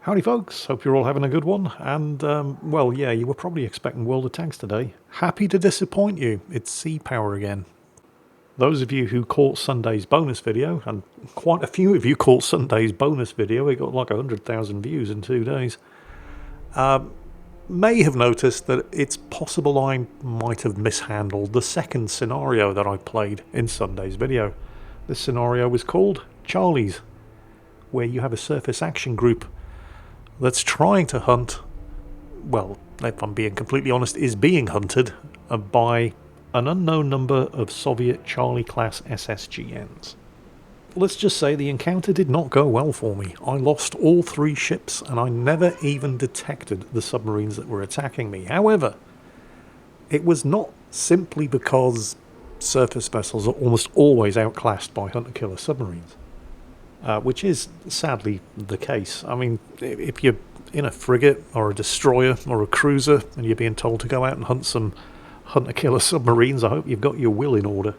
Howdy folks, hope you're all having a good one, and well yeah, you were probably expecting World of Tanks today. Happy to disappoint you, it's Sea Power again. Those of you who caught Sunday's bonus video, and quite a few of you caught Sunday's bonus video, it got like 100,000 views in 2 days, may have noticed that it's possible I might have mishandled the second scenario that I played in Sunday's video. This scenario was called Charlie's, where you have a surface action group that's trying to hunt, well, if I'm being completely honest, is being hunted by an unknown number of Soviet Charlie-class SSGNs. Let's just say the encounter did not go well for me. I lost all 3 ships and I never even detected the submarines that were attacking me. However, it was not simply because surface vessels are almost always outclassed by hunter-killer submarines. Which is sadly the case. I mean, if you're in a frigate or a destroyer or a cruiser and you're being told to go out and hunt some hunter-killer submarines, I hope you've got your will in order.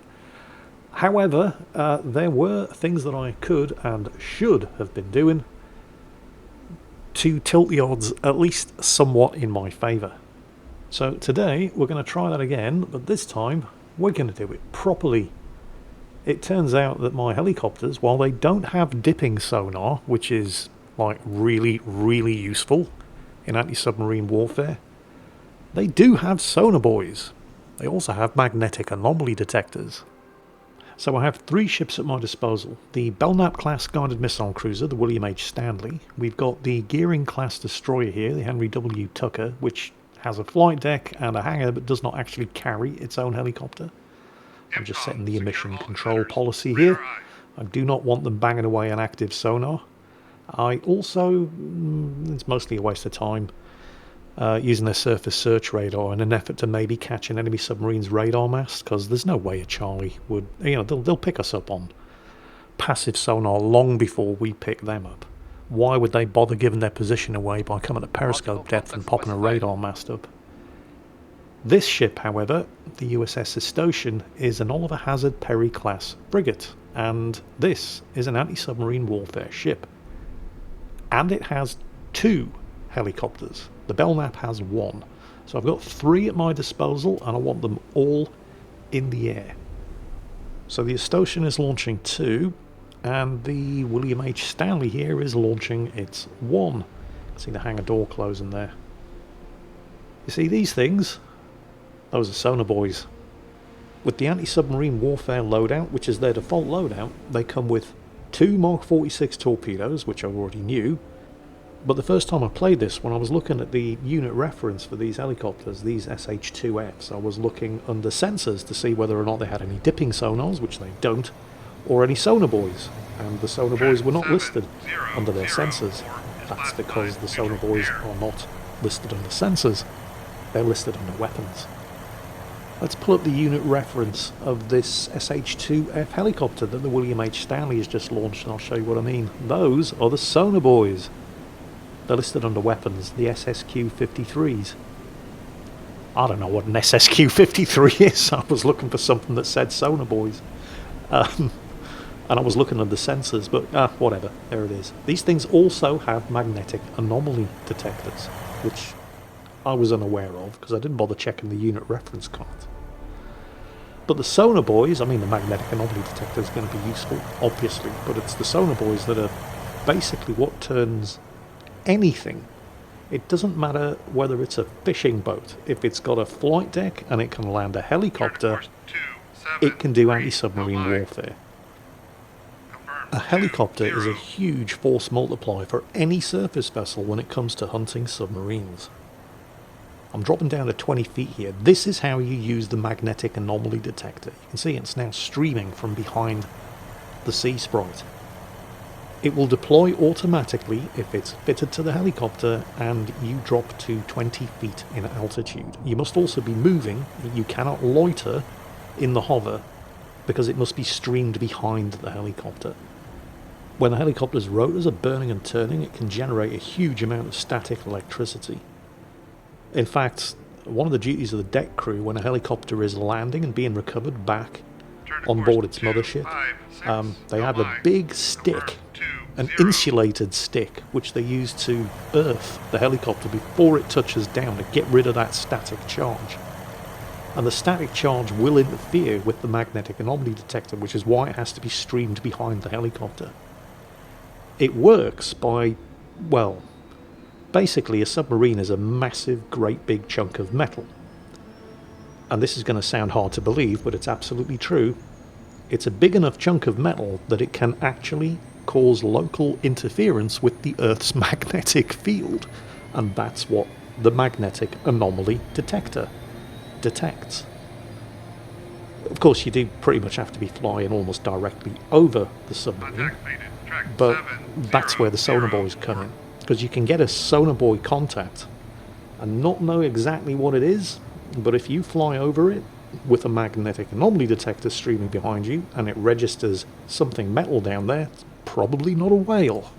However, there were things that I could and should have been doing to tilt the odds at least somewhat in my favour. So today we're going to try that again, but this time we're going to do it properly. It turns out that my helicopters, while they don't have dipping sonar, which is like really useful in anti-submarine warfare, they do have sonar buoys. They also have magnetic anomaly detectors. So I have 3 ships at my disposal. The Belknap-class guided missile cruiser, the William H. Stanley. We've got the Gearing-class destroyer here, the Henry W. Tucker, which has a flight deck and a hangar but does not actually carry its own helicopter. I'm just setting the emission control policy here. I do not want them banging away an active sonar. I also, it's mostly a waste of time, using their surface search radar in an effort to maybe catch an enemy submarine's radar mast, because there's no way a Charlie would, they'll pick us up on passive sonar long before we pick them up. Why would they bother giving their position away by coming at periscope depth and popping a radar mast up? This ship, however, the USS Estosian, is an Oliver Hazard Perry-class frigate, and this is an anti-submarine warfare ship. And it has 2 helicopters. The Belknap has 1. So I've got 3 at my disposal, and I want them all in the air. So the Estosian is launching 2, and the William H. Stanley here is launching its 1. You can see the hangar door closing there. You see these things? Those are sonar buoys. With the anti-submarine warfare loadout, which is their default loadout, they come with 2 Mark 46 torpedoes, which I already knew. But the first time I played this, when I was looking at the unit reference for these helicopters, these SH-2Fs, I was looking under sensors to see whether or not they had any dipping sonars, which they don't, or any sonar buoys. And the sonar buoys were not listed under their sensors. That's because the sonar buoys are not listed under sensors. They're listed under weapons. Let's pull up the unit reference of this SH-2F helicopter that the William H. Stanley has just launched, and I'll show you what I mean. Those are the sonar buoys. They're listed under weapons, the SSQ-53s. I don't know what an SSQ-53 is. I was looking for something that said sonar buoys. And I was looking at the sensors, but whatever, there it is. These things also have magnetic anomaly detectors, which I was unaware of because I didn't bother checking the unit reference card. But the sonar buoys, I mean the magnetic anomaly detector is going to be useful, obviously, but it's the sonar buoys that are basically what turns anything. It doesn't matter whether it's a fishing boat. If it's got a flight deck and it can land a helicopter, it can do anti-submarine warfare. A helicopter is a huge force multiplier for any surface vessel when it comes to hunting submarines. I'm dropping down to 20 feet here. This is how you use the magnetic anomaly detector. You can see it's now streaming from behind the sea sprite. It will deploy automatically if it's fitted to the helicopter and you drop to 20 feet in altitude. You must also be moving. You cannot loiter in the hover because it must be streamed behind the helicopter. When the helicopter's rotors are burning and turning, it can generate a huge amount of static electricity. In fact, one of the duties of the deck crew when a helicopter is landing and being recovered back on board its mothership, they have a big stick an insulated stick which they use to earth the helicopter before it touches down to get rid of that static charge. And the static charge will interfere with the magnetic anomaly detector, which is why it has to be streamed behind the helicopter. It works by, well, basically a submarine is a massive, great big chunk of metal. And this is going to sound hard to believe, but it's absolutely true. It's a big enough chunk of metal that it can actually cause local interference with the Earth's magnetic field. And that's what the magnetic anomaly detector detects. Of course, you do pretty much have to be flying almost directly over the submarine, but that's where the sonar buoys come in, because you can get a sonar buoy contact and not know exactly what it is, but if you fly over it with a magnetic anomaly detector streaming behind you and it registers something metal down there, it's probably not a whale.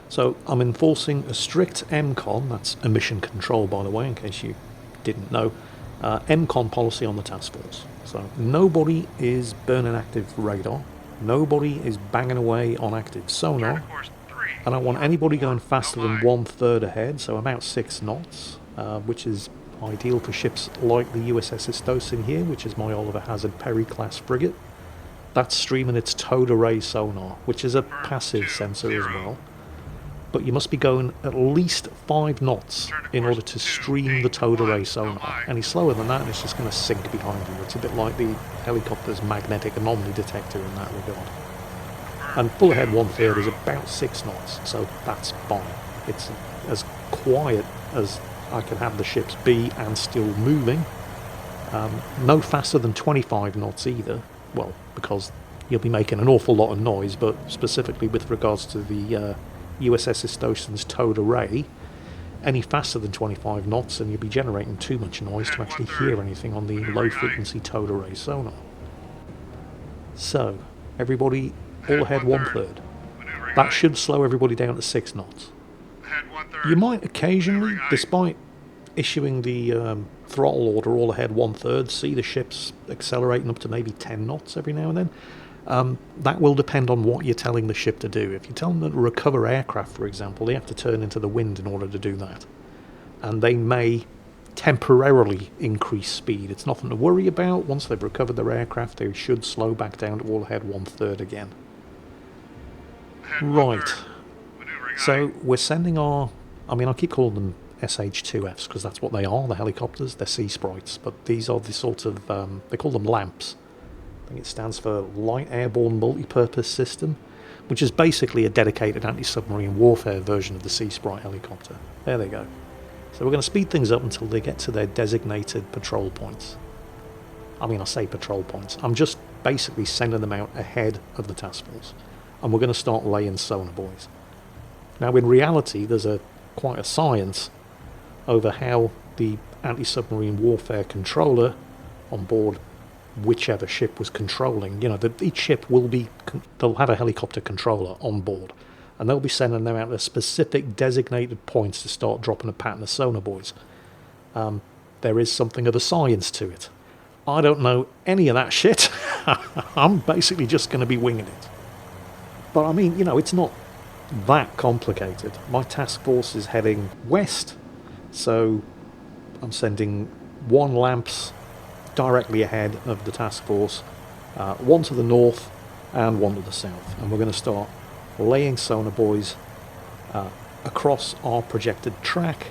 So I'm enforcing a strict MCON, that's emission control by the way, in case you didn't know, MCON policy on the task force. So nobody is burning active radar, nobody is banging away on active sonar. I don't want anybody going faster than 1/3 ahead, so about 6 knots, which is ideal for ships like the USS Estosin here, which is my Oliver Hazard Perry class frigate. That's streaming its towed array sonar, which is a passive sensor as well. But you must be going at least 5 knots in order to stream the towed array sonar. Any slower than that and it's just going to sink behind you. It's a bit like the helicopter's magnetic anomaly detector in that regard. And full ahead 1/3 is about 6 knots, so that's fine. It's as quiet as I can have the ships be and still moving. No faster than 25 knots either. Well, because you'll be making an awful lot of noise, but specifically with regards to the USS Estosin's towed array, any faster than 25 knots and you'll be generating too much noise to actually hear anything on the low frequency towed array sonar. So, everybody all ahead 1/3. That should slow everybody down to 6 knots. You might occasionally, despite issuing the throttle order all ahead 1/3, see the ships accelerating up to maybe 10 knots every now and then. That will depend on what you're telling the ship to do. If you tell them to recover aircraft, for example, they have to turn into the wind in order to do that. And they may temporarily increase speed. It's nothing to worry about. Once they've recovered their aircraft, they should slow back down to all ahead 1/3 again. Right. So we're sending our... I mean, I keep calling them SH-2Fs because that's what they are, the helicopters. They're sea sprites, but these are the sort of... they call them LAMPs. I think it stands for Light Airborne Multi-Purpose System, which is basically a dedicated anti-submarine warfare version of the Sea Sprite helicopter. There they go. So we're going to speed things up until they get to their designated patrol points. I mean, I say patrol points. I'm just basically sending them out ahead of the task force. And we're going to start laying sonar buoys. Now, in reality, there's quite a science over how the anti-submarine warfare controller on board whichever ship was controlling, you know, each ship will be, they'll have a helicopter controller on board, and they'll be sending them out at specific designated points to start dropping a pattern of sonar buoys. There is something of a science to it. I don't know any of that shit. I'm basically just going to be winging it. But I mean, you know, it's not that complicated. My task force is heading west, so I'm sending 1 LAMPs directly ahead of the task force, 1 to the north and 1 to the south, and we're going to start laying sonar buoys across our projected track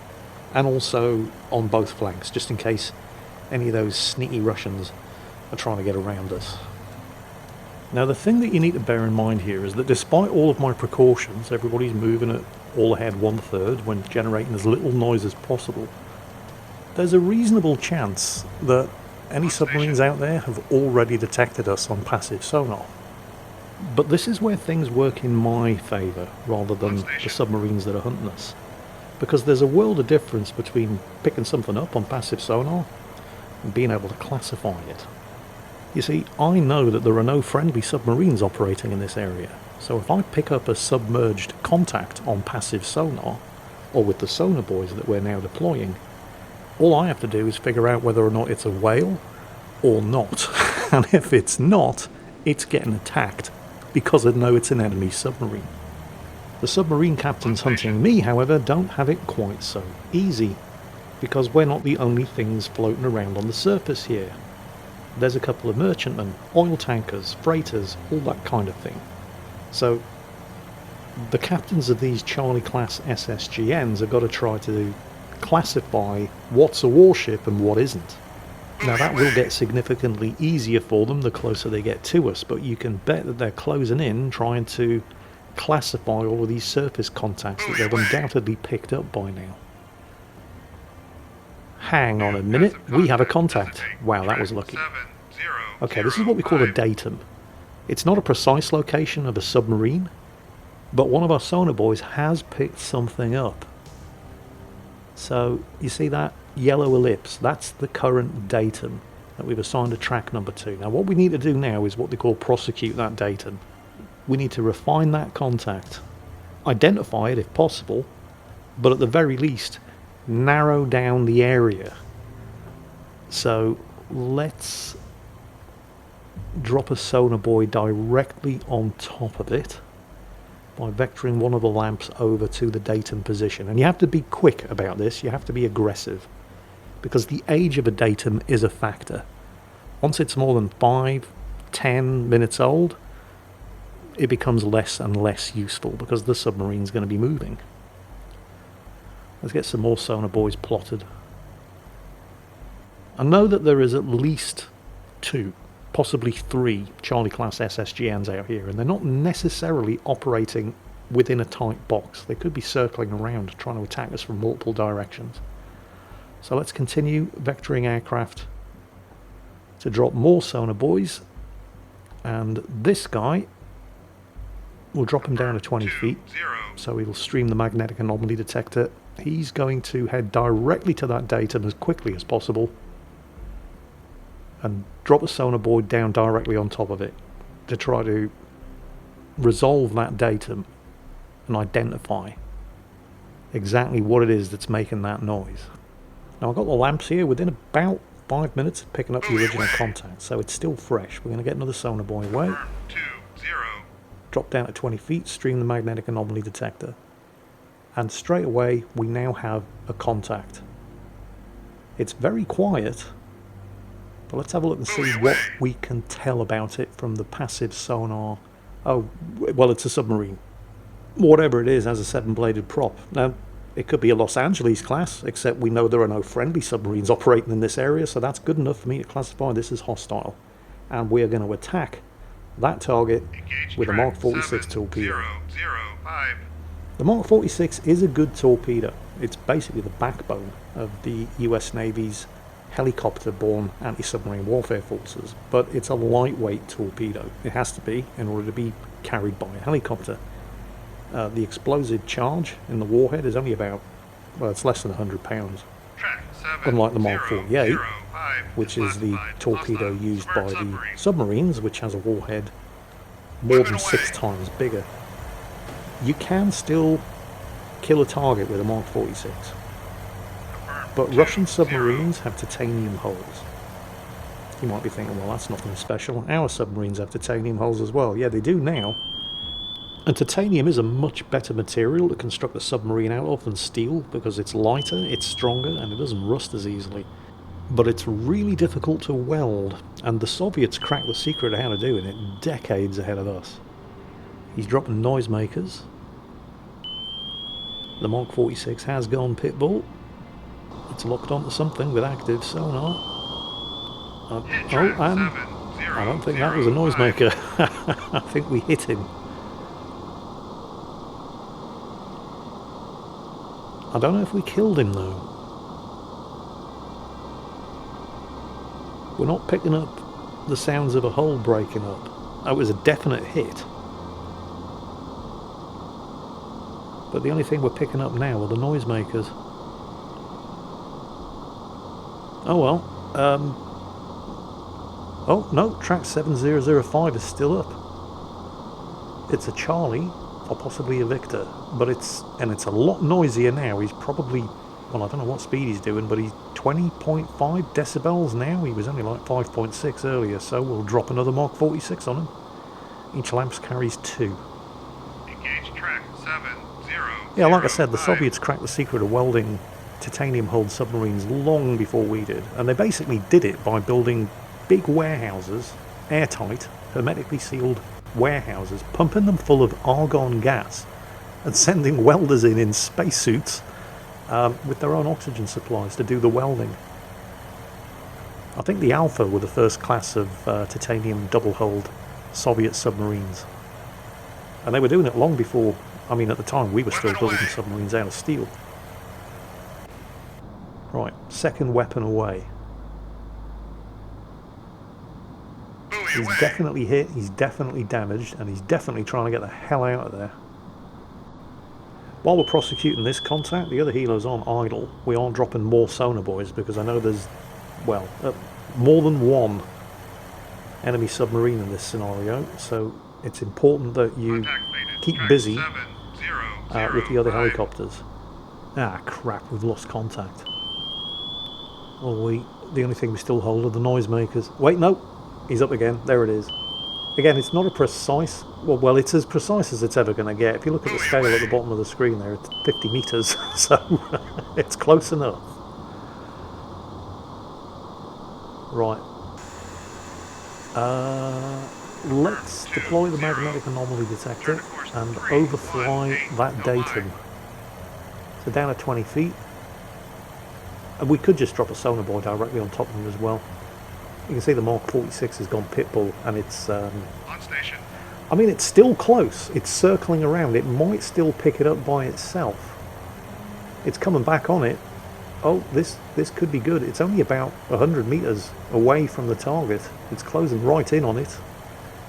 and also on both flanks, just in case any of those sneaky Russians are trying to get around us. Now, the thing that you need to bear in mind here is that despite all of my precautions, everybody's moving at all ahead 1/3 when generating as little noise as possible. There's a reasonable chance that any submarines out there have already detected us on passive sonar. But this is where things work in my favour rather than the submarines that are hunting us. Because there's a world of difference between picking something up on passive sonar and being able to classify it. You see, I know that there are no friendly submarines operating in this area, so if I pick up a submerged contact on passive sonar, or with the sonar buoys that we're now deploying, all I have to do is figure out whether or not it's a whale or not. And if it's not, it's getting attacked because I know it's an enemy submarine. The submarine captains hunting me, however, don't have it quite so easy, because we're not the only things floating around on the surface here. There's a couple of merchantmen, oil tankers, freighters, all that kind of thing. So the captains of these Charlie class SSGNs have got to try to classify what's a warship and what isn't. Now that will get significantly easier for them the closer they get to us, but you can bet that they're closing in trying to classify all of these surface contacts that they've undoubtedly picked up by now. Hang on a minute, we have a contact. Wow, that was lucky. Okay, this is what we call a datum. It's not a precise location of a submarine, but one of our sonar boys has picked something up. So, you see that yellow ellipse? That's the current datum that we've assigned to track number 2. Now what we need to do now is what they call prosecute that datum. We need to refine that contact, identify it if possible, but at the very least, narrow down the area. So let's drop a sonar buoy directly on top of it by vectoring one of the lamps over to the datum position. And you have to be quick about this, you have to be aggressive, because the age of a datum is a factor. Once it's more than 5-10 minutes old, it becomes less and less useful because the submarine's going to be moving. Let's get some more sonar buoys plotted. I know that there is at least 2, possibly 3 Charlie class SSGNs out here, and they're not necessarily operating within a tight box. They could be circling around trying to attack us from multiple directions. So let's continue vectoring aircraft to drop more sonar buoys, and this guy, we'll drop him down to 20 feet, so he'll stream the magnetic anomaly detector. He's going to head directly to that datum as quickly as possible and drop a sonar buoy down directly on top of it to try to resolve that datum and identify exactly what it is that's making that noise. Now I've got the lamps here within about 5 minutes of picking up the original contact, so it's still fresh. We're going to get another sonar buoy away, drop down at 20 feet, stream the magnetic anomaly detector, and straight away we now have a contact. It's very quiet, but let's have a look and see what we can tell about it from the passive sonar. Oh, well, it's a submarine. Whatever it is has a 7-bladed prop. Now, it could be a Los Angeles class, except we know there are no friendly submarines operating in this area, so that's good enough for me to classify this as hostile. And we are going to attack that target with a Mark 46 torpedo. The Mark 46 is a good torpedo. It's basically the backbone of the US Navy's helicopter-borne anti-submarine warfare forces, but it's a lightweight torpedo. It has to be in order to be carried by a helicopter. The explosive charge in the warhead is only about, well, it's less than 100 pounds. Unlike the Mark 48, which is the torpedo used by the submarines, which has a warhead more than 6 times bigger. You can still kill a target with a Mark 46. But Russian submarines have titanium hulls. You might be thinking, well, that's nothing special. Our submarines have titanium hulls as well. Yeah, they do now. And titanium is a much better material to construct a submarine out of than steel, because it's lighter, it's stronger, and it doesn't rust as easily. But it's really difficult to weld, and the Soviets cracked the secret of how to do it decades ahead of us. He's dropping noisemakers. The Mark 46 has gone pitbull. It's locked onto something with active sonar. Oh, and I don't think that was a noisemaker. I think we hit him. I don't know if we killed him though. We're not picking up the sounds of a hull breaking up. That was a definite hit. But the only thing we're picking up now are the noisemakers. Oh well. Oh no, track 7005 is still up. It's a Charlie, or possibly a Victor, but it's a lot noisier now. He's probably, well, I don't know what speed he's doing, but he's 20.5 decibels now. He was only like 5.6 earlier, so we'll drop another Mark 46 on him. Each lamp carries 2. Engage track 7005. Yeah, like I said, the Soviets cracked the secret of welding titanium-hulled submarines long before we did, and they basically did it by building big warehouses, airtight, hermetically sealed warehouses, pumping them full of argon gas, and sending welders in spacesuits with their own oxygen supplies to do the welding. I think the Alpha were the first class of titanium double-hulled Soviet submarines. And they were doing it long before, I mean, at the time we were still building submarines out of steel. Right, second weapon away. He's definitely hit, he's definitely damaged, and he's definitely trying to get the hell out of there. While we're prosecuting this contact, the other helo's on idle. We aren't dropping more sonar buoys because I know there's, well, more than one enemy submarine in this scenario, so it's important that you keep busy with the other helicopters. Ah, crap, we've lost contact. Oh, the only thing we still hold are the noisemakers. Wait, no, he's up again. There it is. Again, it's not a precise... Well, it's as precise as it's ever going to get. If you look at the scale at the bottom of the screen there, it's 50 meters, so it's close enough. Right. Let's deploy the magnetic anomaly detector and overfly that datum. So down at 20 feet. And we could just drop a sonar buoy directly on top of them as well. You can see the Mark 46 has gone pitbull, and it's... on station. I mean, it's still close. It's circling around. It might still pick it up by itself. It's coming back on it. Oh, this could be good. It's only about 100 meters away from the target. It's closing right in on it.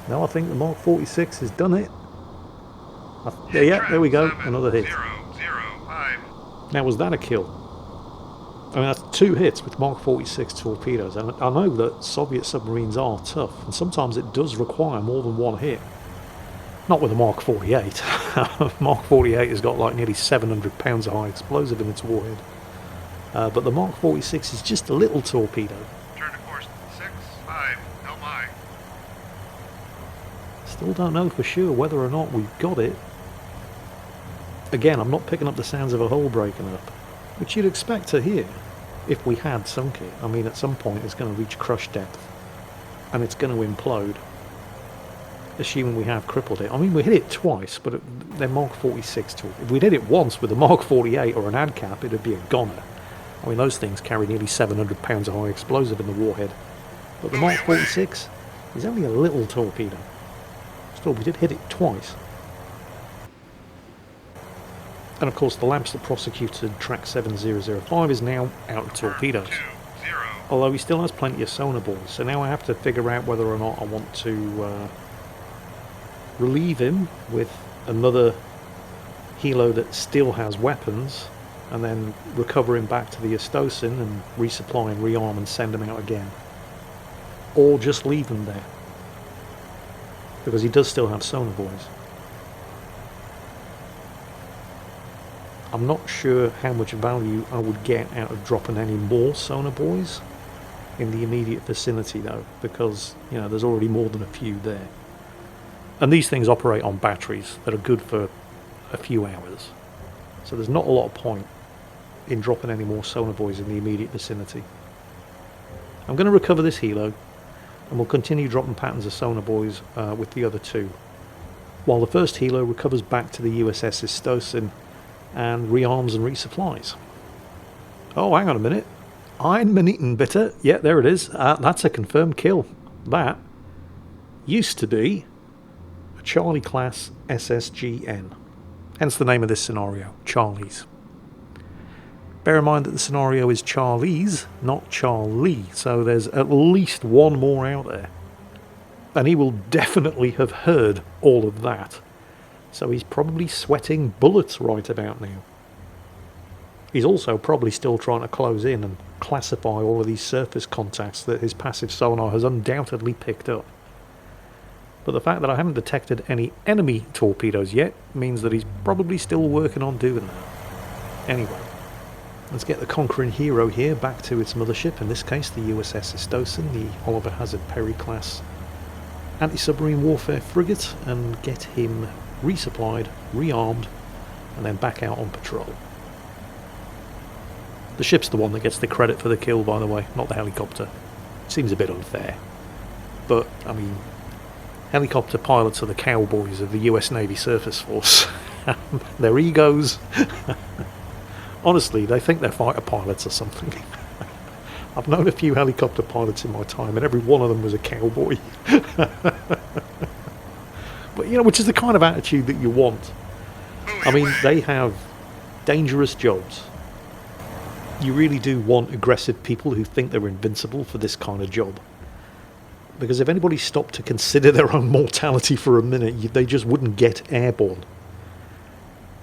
Now I think the Mark 46 has done it. Yeah, there we go. Another hit. Now, was that a kill? I mean, that's 2 hits with Mark 46 torpedoes, and I know that Soviet submarines are tough, and sometimes it does require more than 1 hit. Not with a Mark 48. Mark 48 has got like nearly 700 pounds of high explosive in its warhead. But the Mark 46 is just a little torpedo. Turn to course 65 LMI. Still don't know for sure whether or not we've got it. Again, I'm not picking up the sounds of a hull breaking up, which you'd expect to hear if we had sunk it. I mean, at some point it's going to reach crush depth and it's going to implode, assuming we have crippled it. I mean, we hit it twice, but they're Mark 46 tools. If we'd hit it once with a Mark 48 or an ADCAP, it'd be a goner. I mean, those things carry nearly 700 pounds of high explosive in the warhead. But the Mark 46 is only a little torpedo. Still, we did hit it twice. And of course, the lamps that prosecuted track 7005 is now out of torpedoes. Although he still has plenty of sonar buoys, so now I have to figure out whether or not I want to relieve him with another helo that still has weapons, and then recover him back to the Estosin and resupply and rearm and send him out again. Or just leave him there, because he does still have sonar buoys. I'm not sure how much value I would get out of dropping any more sonar buoys in the immediate vicinity though, because, you know, there's already more than a few there. And these things operate on batteries that are good for a few hours. So there's not a lot of point in dropping any more sonar buoys in the immediate vicinity. I'm going to recover this helo, and we'll continue dropping patterns of sonar buoys with the other 2, while the first helo recovers back to the USS Estosin and rearms and resupplies. Oh, hang on a minute. Ein Minuten bitte. Yeah, there it is. That's a confirmed kill. That used to be a Charlie class SSGN. Hence the name of this scenario, Charlie's. Bear in mind that the scenario is Charlie's, not Charlie, so there's at least one more out there. And he will definitely have heard all of that. So he's probably sweating bullets right about now. He's also probably still trying to close in and classify all of these surface contacts that his passive sonar has undoubtedly picked up. But the fact that I haven't detected any enemy torpedoes yet means that he's probably still working on doing that. Anyway, let's get the conquering hero here back to its mothership, in this case the USS Estosin, the Oliver Hazard Perry class anti-submarine warfare frigate and get him resupplied, rearmed, and then back out on patrol. The ship's the one that gets the credit for the kill, by the way, not the helicopter. Seems a bit unfair. But, I mean, helicopter pilots are the cowboys of the US Navy Surface Force. Their egos... Honestly, they think they're fighter pilots or something. I've known a few helicopter pilots in my time, and every one of them was a cowboy. But, you know, which is the kind of attitude that you want. I mean, they have dangerous jobs. You really do want aggressive people who think they're invincible for this kind of job. Because if anybody stopped to consider their own mortality for a minute, they just wouldn't get airborne.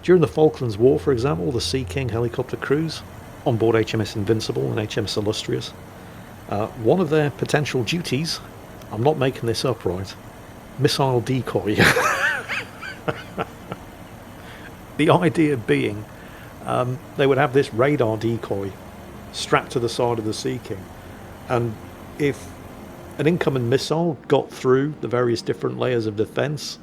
During the Falklands War, for example, the Sea King helicopter crews on board HMS Invincible and HMS Illustrious, one of their potential duties, I'm not making this up right, missile decoy. The idea being they would have this radar decoy strapped to the side of the Sea King, and if an incoming missile got through the various different layers of defence,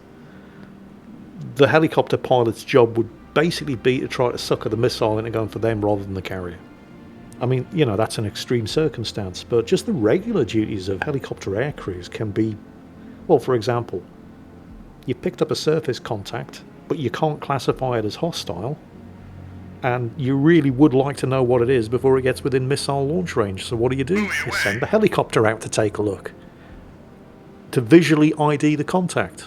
the helicopter pilot's job would basically be to try to sucker the missile into going for them rather than the carrier. I mean, you know, that's an extreme circumstance, but just the regular duties of helicopter air crews can be, well, for example, you picked up a surface contact, but you can't classify it as hostile, and you really would like to know what it is before it gets within missile launch range. So what do? You send the helicopter out to take a look, to visually ID the contact.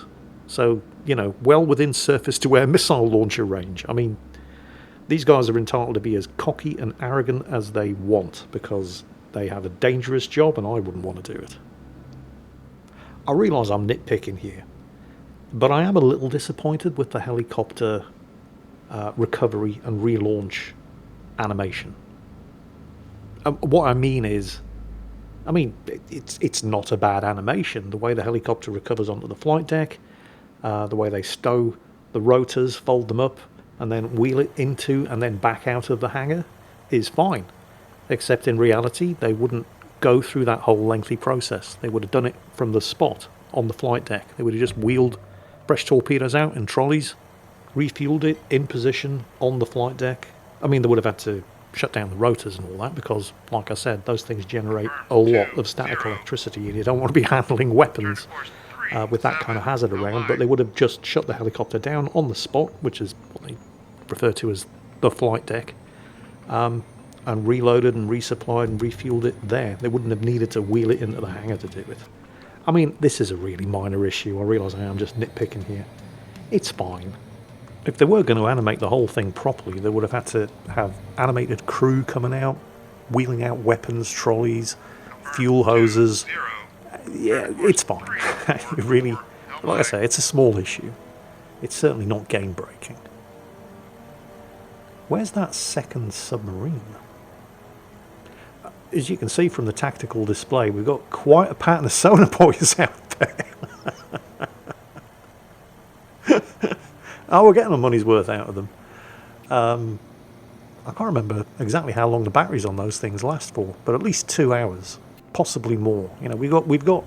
So, you know, well within surface-to-air missile launcher range. I mean, these guys are entitled to be as cocky and arrogant as they want because they have a dangerous job and I wouldn't want to do it. I realise I'm nitpicking here, but I am a little disappointed with the helicopter recovery and relaunch animation. What I mean is, it's not a bad animation. The way the helicopter recovers onto the flight deck, the way they stow the rotors, fold them up, and then wheel it into and then back out of the hangar is fine. Except in reality, they wouldn't go through that whole lengthy process. They would have done it from the spot on the flight deck. They would have just wheeled fresh torpedoes out in trolleys, refueled it in position on the flight deck. I mean, they would have had to shut down the rotors and all that because, like I said, those things generate a lot of static electricity and you don't want to be handling weapons with that kind of hazard around. But they would have just shut the helicopter down on the spot, which is what they refer to as the flight deck, and reloaded and resupplied and refueled it there. They wouldn't have needed to wheel it into the hangar to do it. I mean, this is a really minor issue. I realise I am just nitpicking here. It's fine. If they were going to animate the whole thing properly, they would have had to have animated crew coming out, wheeling out weapons, trolleys, fuel hoses. Yeah, it's fine. It really, like I say, it's a small issue. It's certainly not game-breaking. Where's that second submarine? As you can see from the tactical display, we've got quite a pattern of sonar buoys out there. Oh, we're getting our money's worth out of them. I can't remember exactly how long the batteries on those things last for, but at least 2 hours, possibly more. You know, we've got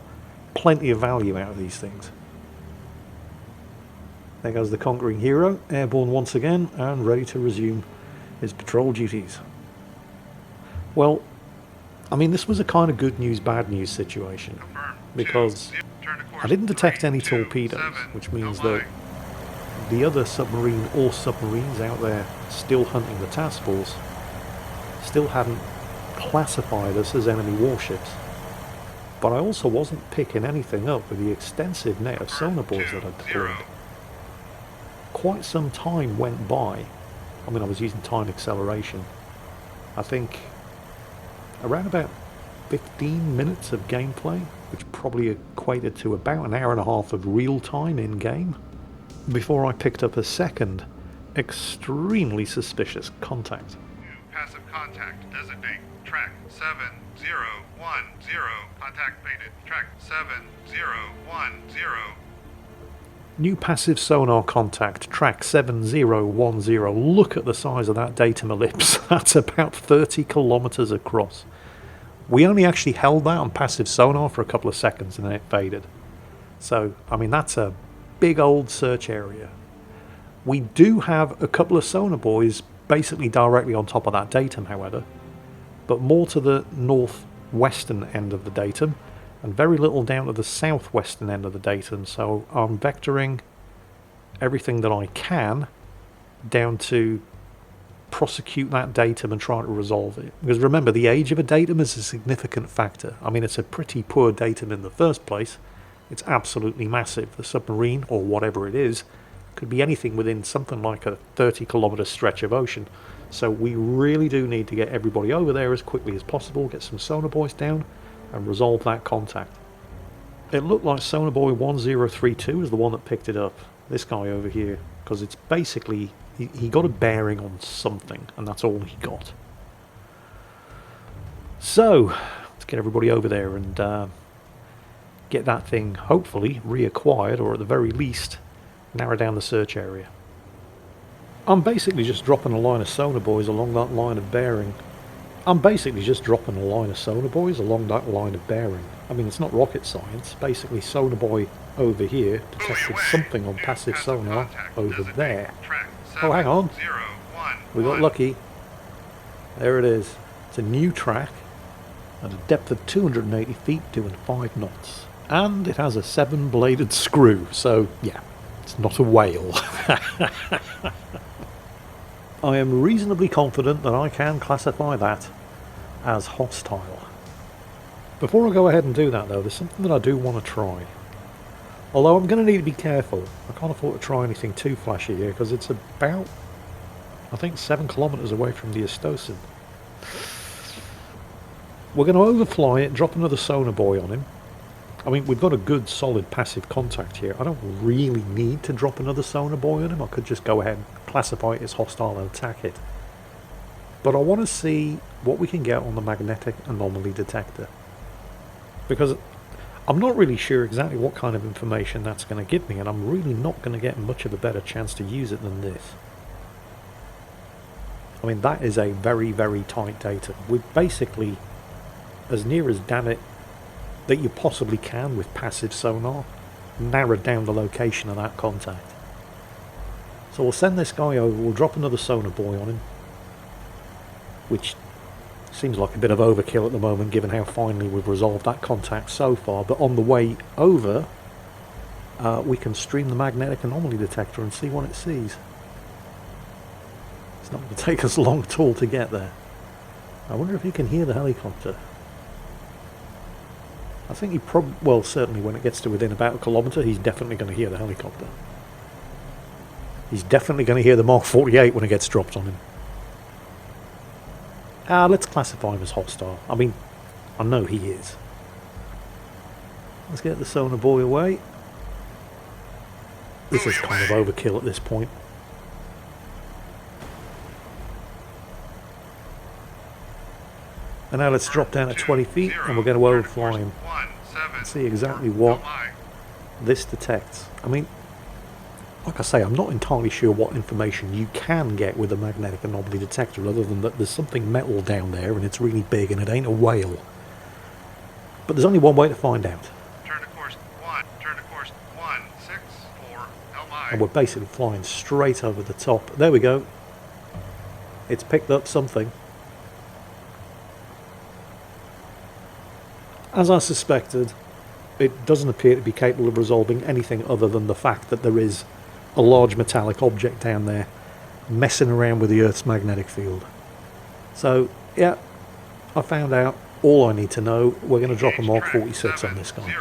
plenty of value out of these things. There goes the conquering hero, airborne once again and ready to resume his patrol duties. Well, I mean, this was a kind of good news, bad news situation because I didn't detect any torpedoes, which means that the other submarine or submarines out there still hunting the task force still hadn't classified us as enemy warships. But I also wasn't picking anything up with the extensive net of sonar buoys that I'd deployed. Quite some time went by. I mean, I was using time acceleration. I think around about 15 minutes of gameplay, which probably equated to about an hour and a half of real time in game, before I picked up a second extremely suspicious contact. Passive contact. Designate track 7010. Contact baited. Track 7010. New passive sonar contact, track 7010. Look at the size of that datum ellipse. That's about 30 kilometers across. We only actually held that on passive sonar for a couple of seconds and then it faded. So, I mean, that's a big old search area. We do have a couple of sonar buoys basically directly on top of that datum, however, but more to the northwestern end of the datum and very little down to the southwestern end of the datum. So I'm vectoring everything that I can down to prosecute that datum and try to resolve it. Because remember, the age of a datum is a significant factor. I mean, it's a pretty poor datum in the first place. It's absolutely massive. The submarine, or whatever it is, could be anything within something like a 30-kilometre stretch of ocean. So we really do need to get everybody over there as quickly as possible, get some sonar buoys down, and resolve that contact. It looked like sonar buoy 1032 is the one that picked it up. This guy over here, because it's basically, he got a bearing on something, and that's all he got. So, let's get everybody over there and get that thing hopefully reacquired, or at the very least narrow down the search area. I'm basically just dropping a line of sonar buoys along that line of bearing. I mean, it's not rocket science. Basically, sonar buoy over here detected something on passive sonar over there. Oh, hang on. We got lucky. There it is. It's a new track at a depth of 280 feet doing 5 knots. And it has a 7-bladed screw, so yeah, it's not a whale. I am reasonably confident that I can classify that as hostile. Before I go ahead and do that though, there's something that I do want to try. Although I'm going to need to be careful. I can't afford to try anything too flashy here because it's about, I think, 7 kilometers away from the Estosin. We're going to overfly it, drop another sonar buoy on him. I mean, we've got a good solid passive contact here. I don't really need to drop another sonar buoy on him. I could just go ahead and classify it as hostile and attack it. But I want to see what we can get on the magnetic anomaly detector. Because I'm not really sure exactly what kind of information that's going to give me, and I'm really not going to get much of a better chance to use it than this. I mean, that is a very, very tight datum. We've basically, as near as damn it that you possibly can with passive sonar, narrowed down the location of that contact. So we'll send this guy over, we'll drop another sonar buoy on him, which seems like a bit of overkill at the moment given how finely we've resolved that contact so far, but on the way over we can stream the magnetic anomaly detector and see what it sees. It's not going to take us long at all to get there. I wonder if you can hear the helicopter. I think he probably, well, certainly when it gets to within about 1 kilometre, he's definitely going to hear the helicopter. He's definitely going to hear the Mark 48 when it gets dropped on him. Let's classify him as hostile. I mean, I know he is. Let's get the sonar buoy away. This is kind of overkill at this point. And now let's drop down at 20 feet and we're going to overfly him and see exactly what this detects. I mean, like I say, I'm not entirely sure what information you can get with a magnetic anomaly detector other than that there's something metal down there and it's really big and it ain't a whale. But there's only one way to find out. Turn to course 164 LI. And we're basically flying straight over the top. There we go. It's picked up something. As I suspected, it doesn't appear to be capable of resolving anything other than the fact that there is a large metallic object down there messing around with the Earth's magnetic field. So, yeah, I found out all I need to know. We're going to drop a Mark 46 on this guy.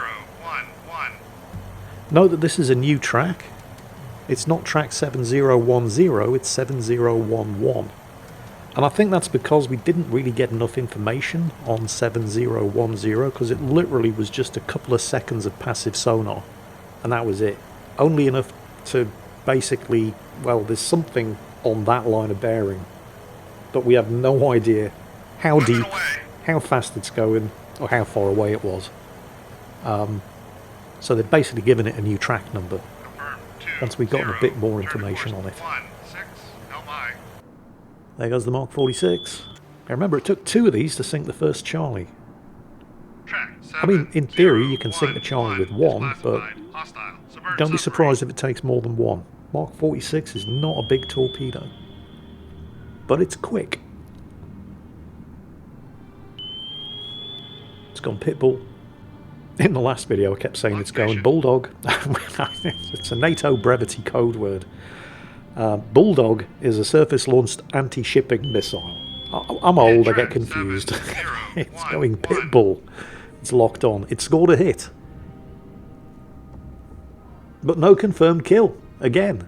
Note that this is a new track. It's not track 7010, it's 7011. And I think that's because we didn't really get enough information on 7010 because it literally was just a couple of seconds of passive sonar and that was it. Only enough to basically, well, there's something on that line of bearing but we have no idea how deep, how fast it's going or how far away it was. So they've basically given it a new track number once we've gotten a bit more information on it. There goes the Mark 46. Now remember, it took 2 of these to sink the first Charlie. Track I mean, in theory, you can sink the Charlie with one, but don't be surprised if it takes more than one. Mark 46 is not a big torpedo, but it's quick. It's gone Pitbull. In the last video, I kept saying it's going Bulldog. It's a NATO brevity code word. Bulldog is a surface-launched anti-shipping missile. I'm old, I get confused. It's going Pitbull. It's locked on. It scored a hit. But no confirmed kill, again.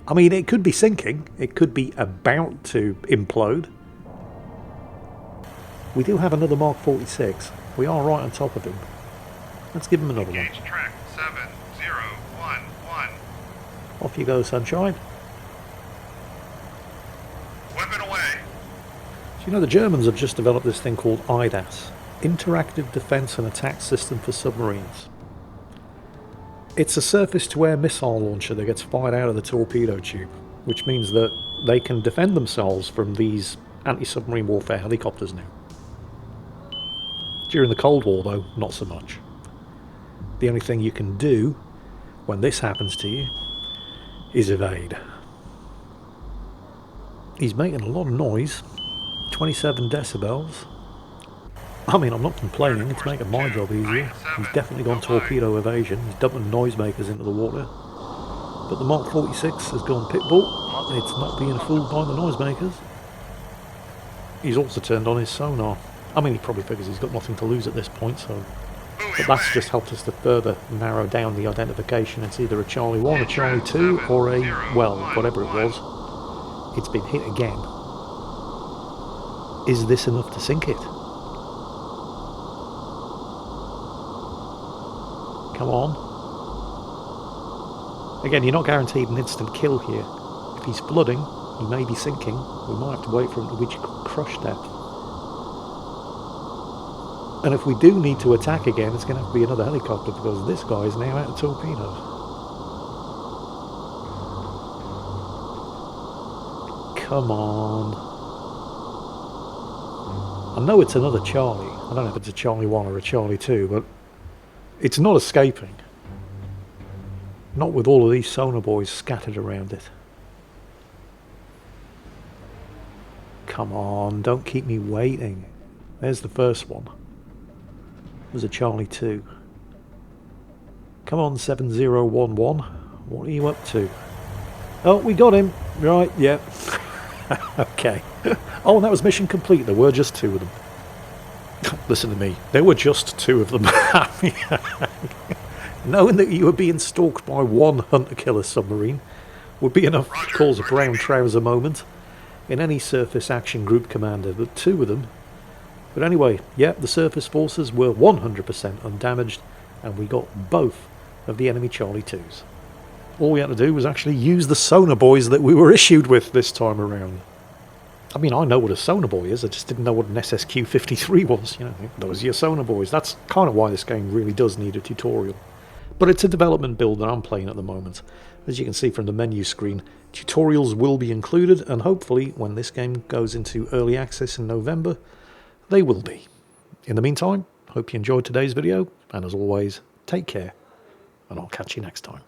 I mean, it could be sinking. It could be about to implode. We do have another Mark 46. We are right on top of him. Let's give him another one. Track 7011. Off you go, sunshine. Weapon away. So you know, the Germans have just developed this thing called IDAS, Interactive Defense and Attack System for Submarines. It's a surface-to-air missile launcher that gets fired out of the torpedo tube, which means that they can defend themselves from these anti-submarine warfare helicopters now. During the Cold War, though, not so much. The only thing you can do when this happens to you is evade. He's making a lot of noise. 27 decibels. I mean, I'm not complaining, it's making my job easier. He's definitely gone torpedo evasion. He's dumping noisemakers into the water. But the Mark 46 has gone Pitbull. It's not being fooled by the noisemakers. He's also turned on his sonar. I mean, he probably figures he's got nothing to lose at this point, so... But that's just helped us to further narrow down the identification. It's either a Charlie 1, a Charlie 2, or a, well, whatever it was. It's been hit again. Is this enough to sink it? Come on. Again, you're not guaranteed an instant kill here. If he's flooding, he may be sinking. We might have to wait for him to reach crush depth. And if we do need to attack again, it's going to have to be another helicopter because this guy is now out of torpedoes. Come on. I know it's another Charlie. I don't know if it's a Charlie 1 or a Charlie 2, but it's not escaping. Not with all of these sonar boys scattered around it. Come on, don't keep me waiting. There's the first one. There's a Charlie 2. Come on, 7011. What are you up to? Oh, we got him. Right, yeah. Okay. Oh, and that was mission complete. There were just 2 of them. Listen to me. There were just 2 of them. Knowing that you were being stalked by one hunter-killer submarine would be enough to cause a brown trouser moment in any surface action group commander, but 2 of them. But anyway, yeah, the surface forces were 100% undamaged, and we got both of the enemy Charlie 2s. All we had to do was actually use the sonar boys that we were issued with this time around. I mean, I know what a sonar boy is, I just didn't know what an SSQ-53 was. You know, those are your sonar boys. That's kind of why this game really does need a tutorial. But it's a development build that I'm playing at the moment. As you can see from the menu screen, tutorials will be included, and hopefully when this game goes into early access in November, they will be. In the meantime, hope you enjoyed today's video, and as always, take care, and I'll catch you next time.